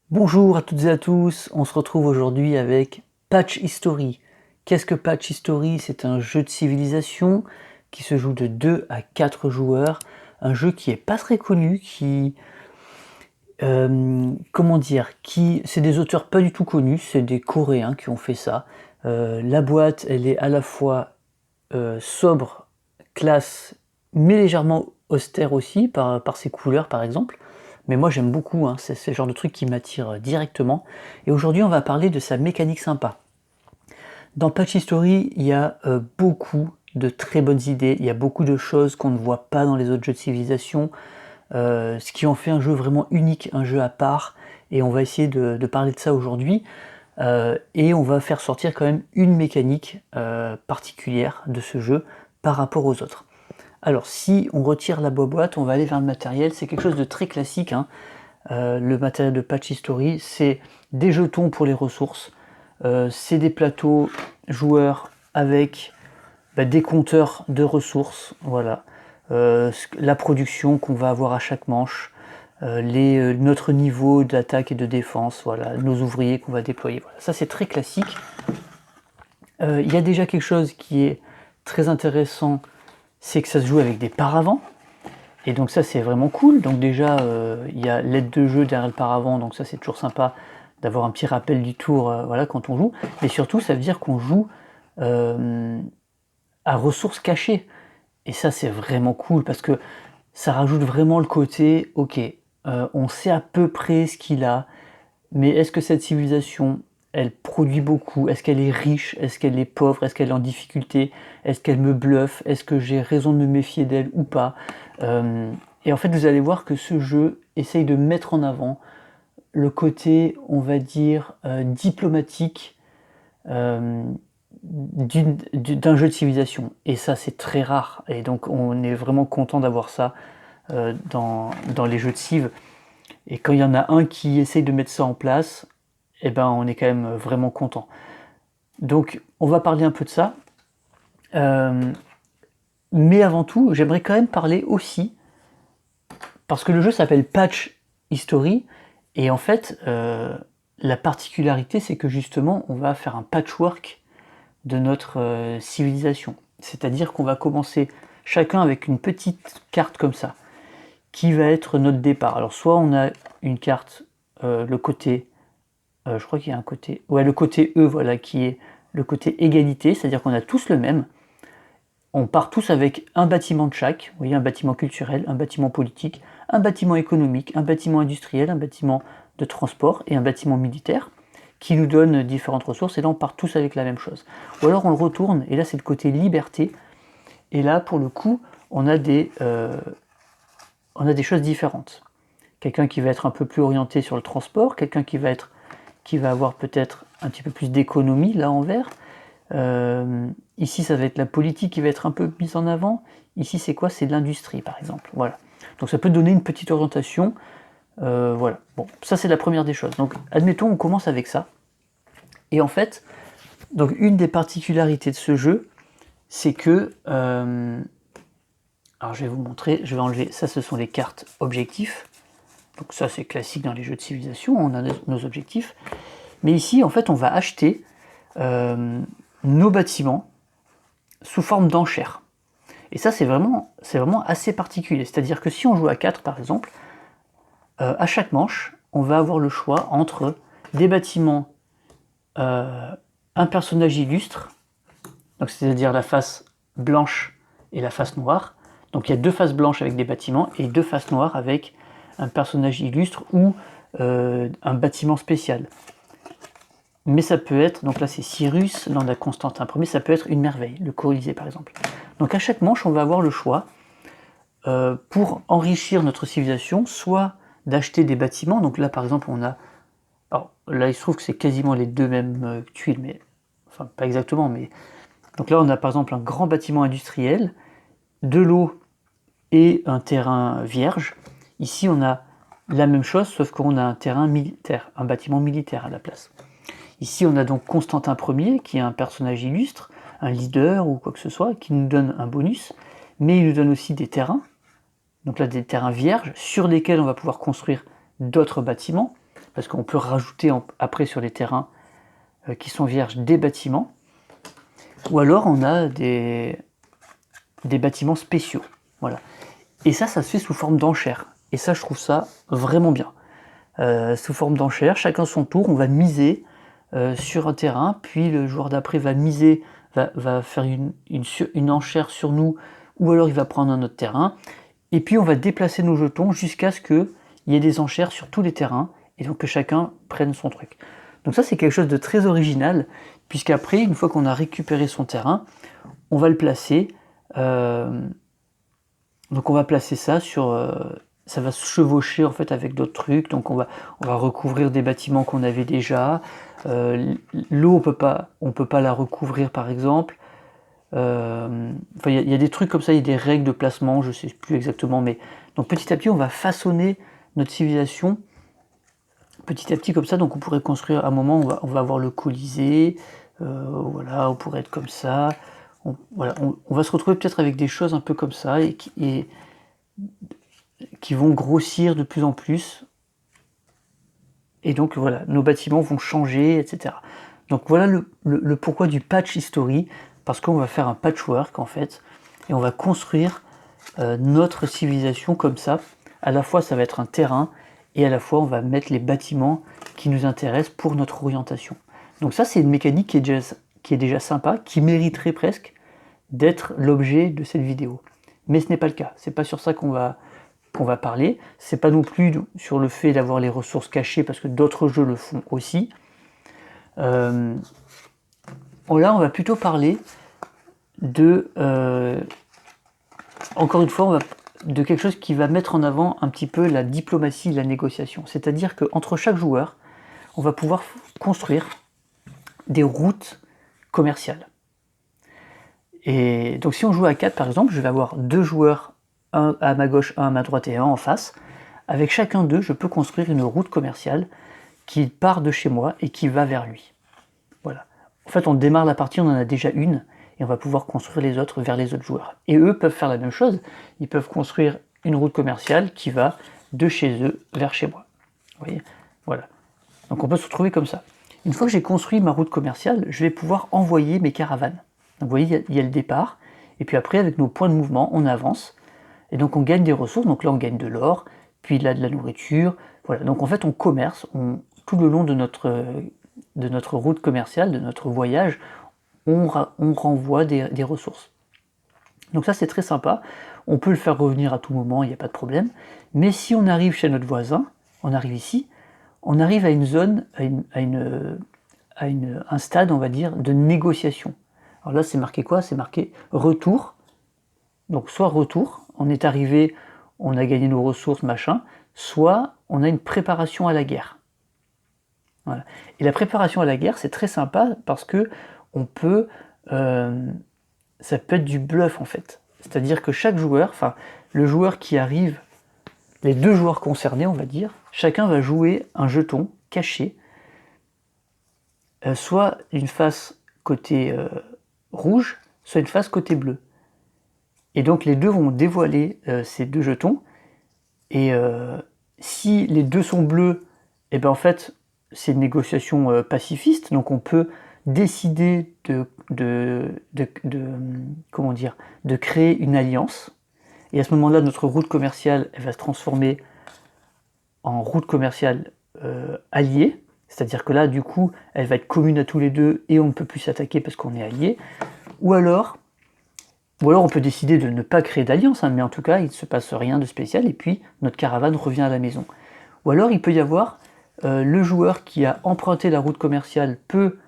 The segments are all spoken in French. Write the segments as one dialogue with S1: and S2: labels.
S1: Bonjour à toutes et à tous, on se retrouve aujourd'hui avec Patch History. Qu'est-ce que Patch History? C'est un jeu de civilisation qui se joue de 2 à 4 joueurs, un jeu qui est pas très connu, c'est des auteurs pas du tout connus, c'est des Coréens qui ont fait ça. La boîte, elle est à la fois sobre, classe, mais légèrement austère aussi, par ses couleurs par exemple. Mais moi j'aime beaucoup, hein, c'est le genre de truc qui m'attire directement. Et aujourd'hui on va parler de sa mécanique sympa. Dans Patch History, il y a beaucoup de très bonnes idées, il y a beaucoup de choses qu'on ne voit pas dans les autres jeux de civilisation, ce qui en fait un jeu vraiment unique, un jeu à part, et on va essayer de parler de ça aujourd'hui. Et on va faire sortir quand même une mécanique particulière de ce jeu par rapport aux autres. Alors si on retire la boîte, on va aller vers le matériel, c'est quelque chose de très classique, hein. Le matériel de Patch History, c'est des jetons pour les ressources, c'est des plateaux joueurs avec des compteurs de ressources, voilà. La production qu'on va avoir à chaque manche, notre niveau d'attaque et de défense, voilà, nos ouvriers qu'on va déployer. Voilà. Ça c'est très classique. Il y a déjà quelque chose qui est très intéressant, c'est que ça se joue avec des paravents. Et donc ça c'est vraiment cool. Donc déjà il y a l'aide de jeu derrière le paravent, donc ça c'est toujours sympa d'avoir un petit rappel du tour voilà, quand on joue. Mais surtout ça veut dire qu'on joue à ressources cachées. Et ça c'est vraiment cool parce que ça rajoute vraiment le côté, ok, on sait à peu près ce qu'il a, mais est-ce que cette civilisation, elle produit beaucoup? Est-ce qu'elle est riche? Est-ce qu'elle est pauvre? Est-ce qu'elle est en difficulté? Est-ce qu'elle me bluffe? Est-ce que j'ai raison de me méfier d'elle ou pas? Et en fait, vous allez voir que ce jeu essaye de mettre en avant le côté, on va dire, diplomatique euh, d'un jeu de civilisation. Et ça, c'est très rare. Et donc, on est vraiment content d'avoir ça dans les jeux de civ. Et quand il y en a un qui essaye de mettre ça en place, eh ben, on est quand même vraiment content. Donc, on va parler un peu de ça. Euh, mais avant tout, j'aimerais quand même parler aussi, parce que le jeu s'appelle Patch History, et en fait, la particularité, c'est que justement, on va faire un patchwork de notre civilisation. C'est-à-dire qu'on va commencer chacun avec une petite carte comme ça, qui va être notre départ. Alors, soit on a une carte, le côté je crois qu'il y a un côté, ouais, le côté E, voilà, qui est le côté égalité, c'est-à-dire qu'on a tous le même. On part tous avec un bâtiment de chaque, vous voyez, un bâtiment culturel, un bâtiment politique, un bâtiment économique, un bâtiment industriel, un bâtiment de transport et un bâtiment militaire, qui nous donnent différentes ressources, et là on part tous avec la même chose. Ou alors on le retourne, et là c'est le côté liberté, et là pour le coup on a des choses différentes. Quelqu'un qui va être un peu plus orienté sur le transport, quelqu'un qui va avoir peut-être un petit peu plus d'économie là en vert. Ici, ça va être la politique qui va être un peu mise en avant. Ici, c'est quoi? C'est de l'industrie, par exemple. Voilà. Donc ça peut donner une petite orientation. Voilà. Bon, ça c'est la première des choses. Donc, admettons, on commence avec ça. Et en fait, donc une des particularités de ce jeu, c'est que, alors je vais vous montrer. Je vais enlever. Ça, ce sont les cartes objectifs. Donc ça, c'est classique dans les jeux de civilisation. On a nos objectifs. Mais ici, en fait, on va acheter nos bâtiments sous forme d'enchères. Et ça, c'est vraiment assez particulier. C'est-à-dire que si on joue à 4, par exemple, à chaque manche, on va avoir le choix entre des bâtiments, un personnage illustre, donc c'est-à-dire la face blanche et la face noire. Donc il y a deux faces blanches avec des bâtiments et deux faces noires avec un personnage illustre ou un bâtiment spécial. Mais ça peut être, donc là c'est Cyrus, là on a Constantin Ier, ça peut être une merveille, le Colisée par exemple. Donc à chaque manche, on va avoir le choix, pour enrichir notre civilisation, soit d'acheter des bâtiments, donc là par exemple on a, alors là il se trouve que c'est quasiment les deux mêmes tuiles, mais, enfin pas exactement, mais, donc là on a par exemple un grand bâtiment industriel, de l'eau et un terrain vierge. Ici on a la même chose, sauf qu'on a un terrain militaire, un bâtiment militaire à la place. Ici, on a donc Constantin Ier, qui est un personnage illustre, un leader ou quoi que ce soit, qui nous donne un bonus, mais il nous donne aussi des terrains, donc là des terrains vierges, sur lesquels on va pouvoir construire d'autres bâtiments. parce qu'on peut rajouter après sur les terrains qui sont vierges des bâtiments, ou alors on a des bâtiments spéciaux. Voilà. Et ça se fait sous forme d'enchères. Et ça, je trouve ça vraiment bien. Sous forme d'enchères, chacun son tour, on va miser sur un terrain, puis le joueur d'après va miser, va faire une enchère sur nous, ou alors il va prendre un autre terrain, et puis on va déplacer nos jetons jusqu'à ce qu'il y ait des enchères sur tous les terrains, et donc que chacun prenne son truc. Donc ça, c'est quelque chose de très original, puisqu'après, une fois qu'on a récupéré son terrain, on va le placer. Donc on va placer ça sur... ça va se chevaucher en fait avec d'autres trucs, donc on va recouvrir des bâtiments qu'on avait déjà. L'eau, on peut pas la recouvrir par exemple. Enfin, il y a des trucs comme ça, il y a des règles de placement, je sais plus exactement, mais donc petit à petit on va façonner notre civilisation petit à petit comme ça. Donc on pourrait construire à un moment, on va avoir le Colisée, voilà, on pourrait être comme ça. Voilà, on va se retrouver peut-être avec des choses un peu comme ça et qui vont grossir de plus en plus. Et donc voilà, nos bâtiments vont changer, etc. Donc voilà le pourquoi du patch history, parce qu'on va faire un patchwork en fait, et on va construire notre civilisation comme ça. À la fois ça va être un terrain, et à la fois on va mettre les bâtiments qui nous intéressent pour notre orientation. Donc ça, c'est une mécanique qui est déjà sympa, qui mériterait presque d'être l'objet de cette vidéo. Mais ce n'est pas le cas, c'est pas sur ça qu'on va parler, c'est pas non plus sur le fait d'avoir les ressources cachées, parce que d'autres jeux le font aussi. Là, on va plutôt parler de... encore une fois, de quelque chose qui va mettre en avant un petit peu la diplomatie, la négociation. C'est-à-dire qu'entre chaque joueur, on va pouvoir construire des routes commerciales. Et donc si on joue à 4 par exemple, je vais avoir 2 joueurs, un à ma gauche, un à ma droite et un en face. Avec chacun d'eux, je peux construire une route commerciale qui part de chez moi et qui va vers lui. Voilà. En fait, on démarre la partie, on en a déjà une, et on va pouvoir construire les autres vers les autres joueurs. Et eux peuvent faire la même chose, ils peuvent construire une route commerciale qui va de chez eux vers chez moi. Vous voyez ? Voilà. Donc on peut se retrouver comme ça. Une fois que j'ai construit ma route commerciale, je vais pouvoir envoyer mes caravanes. Donc vous voyez, il y a le départ, et puis après, avec nos points de mouvement, on avance, et donc on gagne des ressources. Donc là, on gagne de l'or, puis là, de la nourriture. Voilà. Donc en fait, on commerce, tout le long de notre route commerciale, de notre voyage, on renvoie des ressources. Donc ça, c'est très sympa. On peut le faire revenir à tout moment, il n'y a pas de problème. Mais si on arrive chez notre voisin, on arrive ici, on arrive à une zone, un stade, on va dire, de négociation. Alors là, c'est marqué quoi? C'est marqué retour. Donc soit retour, on est arrivé, on a gagné nos ressources, machin, soit on a une préparation à la guerre. Voilà. Et la préparation à la guerre, c'est très sympa parce que on peut, ça peut être du bluff en fait. C'est-à-dire que chaque joueur, enfin le joueur qui arrive, les 2 joueurs concernés, on va dire, chacun va jouer un jeton caché, soit une face côté rouge, soit une face côté bleu. Et donc les deux vont dévoiler ces 2 jetons, et si les 2 sont bleus, et ben en fait c'est une négociation pacifiste, donc on peut décider comment dire, de créer une alliance, et à ce moment-là notre route commerciale, elle va se transformer en route commerciale alliée, c'est-à-dire que là du coup elle va être commune à tous les deux et on ne peut plus s'attaquer parce qu'on est alliés, ou alors on peut décider de ne pas créer d'alliance, mais en tout cas il ne se passe rien de spécial et puis notre caravane revient à la maison. Ou alors il peut y avoir le joueur qui a emprunté la route commerciale peut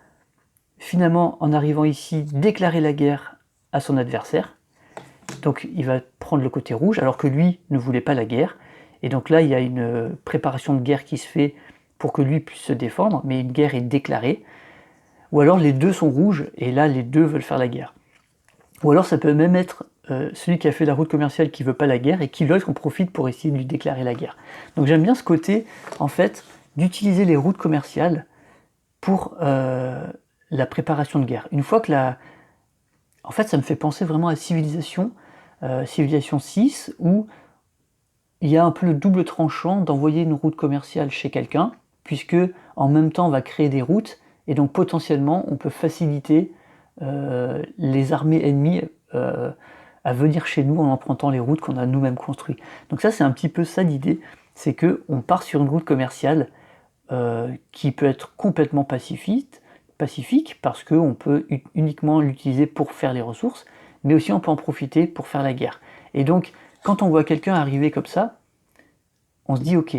S1: finalement, en arrivant ici, déclarer la guerre à son adversaire. Donc il va prendre le côté rouge alors que lui ne voulait pas la guerre. Et donc là il y a une préparation de guerre qui se fait pour que lui puisse se défendre, mais une guerre est déclarée. Ou alors les 2 sont rouges et là les 2 veulent faire la guerre. Ou alors ça peut même être celui qui a fait la route commerciale qui veut pas la guerre et qui l'autre en profite pour essayer de lui déclarer la guerre. Donc j'aime bien ce côté en fait d'utiliser les routes commerciales pour la préparation de guerre. Une fois que en fait ça me fait penser vraiment à Civilisation 6, où il y a un peu le double tranchant d'envoyer une route commerciale chez quelqu'un, puisque en même temps on va créer des routes, et donc potentiellement on peut faciliter les armées ennemies à venir chez nous en empruntant les routes qu'on a nous-mêmes construites. Donc ça c'est un petit peu ça l'idée, c'est qu'on part sur une route commerciale qui peut être complètement pacifique parce qu'on peut uniquement l'utiliser pour faire les ressources, mais aussi on peut en profiter pour faire la guerre. Et donc quand on voit quelqu'un arriver comme ça, on se dit ok,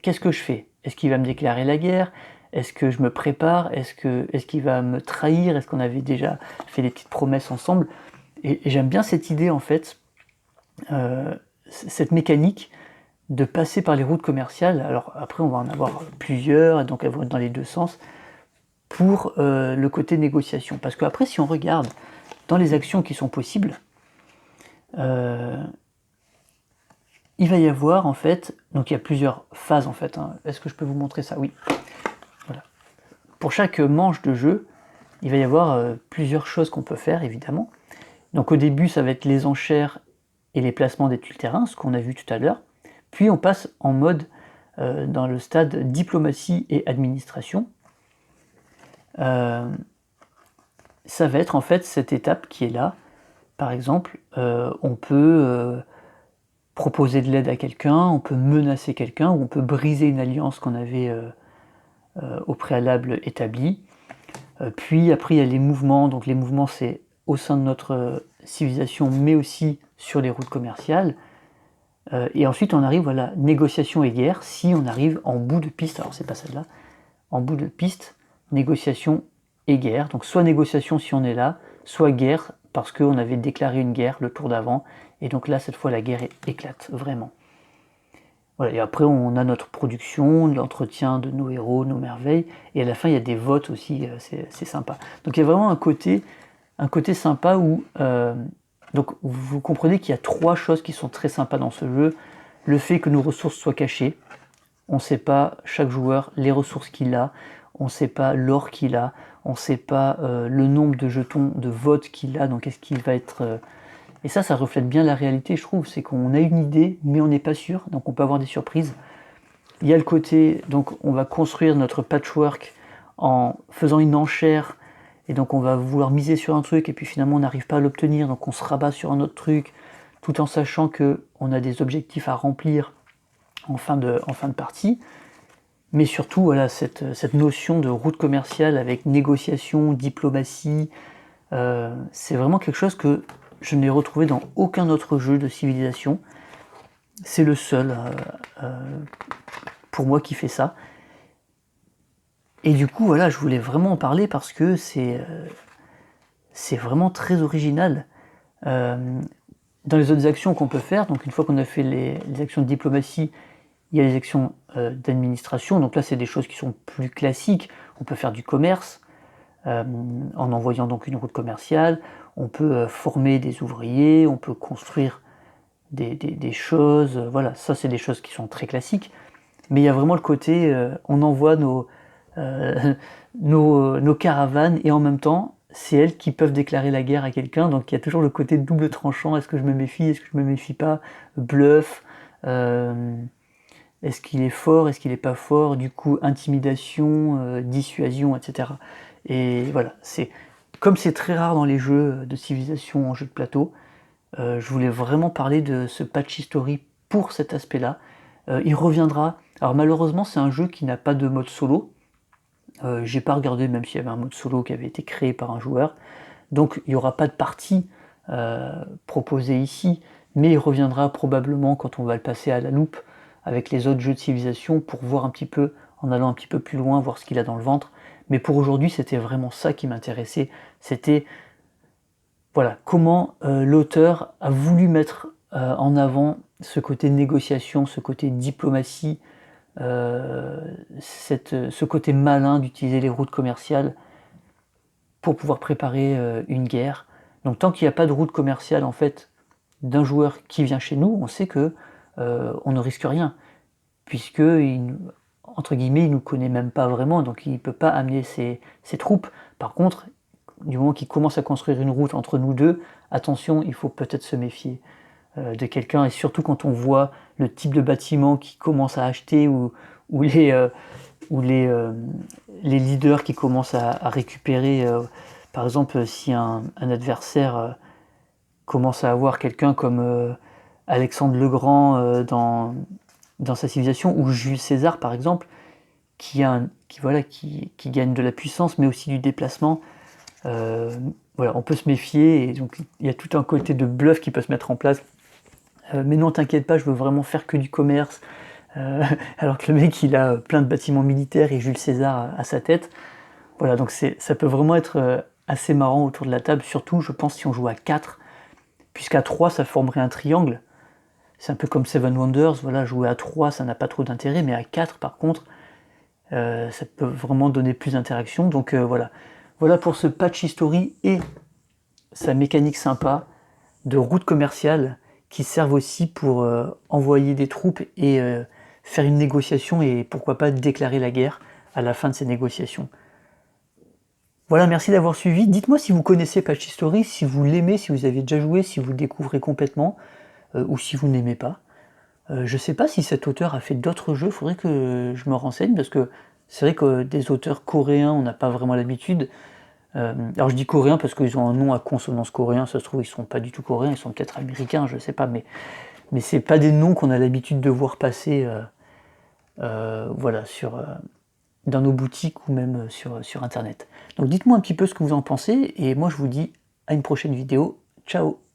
S1: qu'est-ce que je fais? Est-ce qu'il va me déclarer la guerre? Est-ce que je me prépare? Est-ce qu'il va me trahir? Est-ce qu'on avait déjà fait des petites promesses ensemble? Et j'aime bien cette idée en fait, cette mécanique de passer par les routes commerciales. Alors après on va en avoir plusieurs, et donc elles vont être dans les deux sens, pour le côté négociation. Parce qu'après si on regarde dans les actions qui sont possibles, il va y avoir en fait, donc il y a plusieurs phases en fait, hein. Est-ce que je peux vous montrer ça? Oui. Voilà. Pour chaque manche de jeu, il va y avoir plusieurs choses qu'on peut faire évidemment. Donc au début ça va être les enchères et les placements d'études terrain, ce qu'on a vu tout à l'heure. Puis on passe en mode dans le stade diplomatie et administration. Ça va être en fait cette étape qui est là. Par exemple, on peut proposer de l'aide à quelqu'un, on peut menacer quelqu'un, ou on peut briser une alliance qu'on avait au préalable établie. Puis après il y a les mouvements, donc les mouvements c'est au sein de notre civilisation, mais aussi sur les routes commerciales. Et ensuite on arrive, voilà, négociation et guerre, si on arrive en bout de piste, alors c'est pas celle-là, en bout de piste, négociation et guerre, donc soit négociation si on est là, soit guerre parce qu'on avait déclaré une guerre le tour d'avant, et donc là cette fois la guerre éclate, vraiment. Voilà, et après on a notre production, l'entretien de nos héros, nos merveilles, et à la fin il y a des votes aussi, c'est sympa. Donc il y a vraiment un côté sympa où... donc vous comprenez qu'il y a trois choses qui sont très sympas dans ce jeu. Le fait que nos ressources soient cachées, on ne sait pas chaque joueur les ressources qu'il a, on ne sait pas l'or qu'il a, on ne sait pas le nombre de jetons de vote qu'il a, donc est-ce qu'il va être... Et ça reflète bien la réalité, je trouve, c'est qu'on a une idée, mais on n'est pas sûr, donc on peut avoir des surprises. Il y a le côté, donc on va construire notre patchwork en faisant une enchère, et donc on va vouloir miser sur un truc, et puis finalement on n'arrive pas à l'obtenir, donc on se rabat sur un autre truc, tout en sachant qu'on a des objectifs à remplir en fin de partie. Mais surtout, voilà, cette notion de route commerciale avec négociation, diplomatie, c'est vraiment quelque chose que je n'ai retrouvé dans aucun autre jeu de civilisation. C'est le seul, pour moi, qui fait ça. Et du coup, voilà, je voulais vraiment en parler parce que c'est vraiment très original. Dans les autres actions qu'on peut faire, donc une fois qu'on a fait les actions de diplomatie, il y a les actions d'administration, donc là c'est des choses qui sont plus classiques. On peut faire du commerce en envoyant donc une route commerciale, on peut former des ouvriers, on peut construire des choses, voilà, ça c'est des choses qui sont très classiques. Mais il y a vraiment le côté, on envoie nos caravanes, et en même temps c'est elles qui peuvent déclarer la guerre à quelqu'un, donc il y a toujours le côté double tranchant, est-ce que je me méfie, est-ce que je me méfie pas, bluff, est-ce qu'il est fort, est-ce qu'il n'est pas fort, du coup intimidation, dissuasion, etc. Et voilà, comme c'est très rare dans les jeux de civilisation en jeu de plateau, je voulais vraiment parler de ce patch history pour cet aspect-là. Il reviendra, alors malheureusement c'est un jeu qui n'a pas de mode solo, j'ai pas regardé même s'il y avait un mode solo qui avait été créé par un joueur, donc il n'y aura pas de partie proposée ici, mais il reviendra probablement quand on va le passer à la loupe avec les autres jeux de civilisation pour voir un petit peu, en allant un petit peu plus loin, voir ce qu'il a dans le ventre. Mais pour aujourd'hui, c'était vraiment ça qui m'intéressait. C'était voilà, comment l'auteur a voulu mettre en avant ce côté négociation, ce côté diplomatie, ce côté malin d'utiliser les routes commerciales pour pouvoir préparer une guerre. Donc tant qu'il n'y a pas de route commerciale en fait d'un joueur qui vient chez nous, on sait que on ne risque rien, puisque entre guillemets, il nous connaît même pas vraiment, donc il ne peut pas amener ses troupes. Par contre, du moment qu'il commence à construire une route entre nous deux, attention, il faut peut-être se méfier de quelqu'un, et surtout quand on voit le type de bâtiment qu'il commence à acheter, ou ou les leaders qui commencent à récupérer, par exemple, si un adversaire commence à avoir quelqu'un comme Alexandre le Grand dans sa civilisation, ou Jules César par exemple, qui gagne de la puissance mais aussi du déplacement. Voilà, on peut se méfier, et donc il y a tout un côté de bluff qui peut se mettre en place. Mais non, t'inquiète pas, je veux vraiment faire que du commerce. Alors que le mec, il a plein de bâtiments militaires et Jules César à sa tête. Voilà, donc ça peut vraiment être assez marrant autour de la table, surtout, je pense, si on joue à 4, puisqu'à 3, ça formerait un triangle. C'est un peu comme Seven Wonders, voilà, jouer à 3, ça n'a pas trop d'intérêt, mais à 4, par contre, ça peut vraiment donner plus d'interaction. Donc voilà. Voilà pour ce patch history et sa mécanique sympa de route commerciale qui servent aussi pour envoyer des troupes et faire une négociation et pourquoi pas déclarer la guerre à la fin de ces négociations. Voilà, merci d'avoir suivi. Dites-moi si vous connaissez Patch History, si vous l'aimez, si vous avez déjà joué, si vous le découvrez complètement, ou si vous n'aimez pas. Je sais pas si cet auteur a fait d'autres jeux, il faudrait que je me renseigne, parce que c'est vrai que des auteurs coréens, on n'a pas vraiment l'habitude. Alors je dis coréens parce qu'ils ont un nom à consonance coréen, ça se trouve ils sont pas du tout coréens, ils sont peut-être américains, je sais pas, mais c'est pas des noms qu'on a l'habitude de voir passer voilà, dans nos boutiques ou même sur internet. Donc dites-moi un petit peu ce que vous en pensez, et moi je vous dis à une prochaine vidéo. Ciao!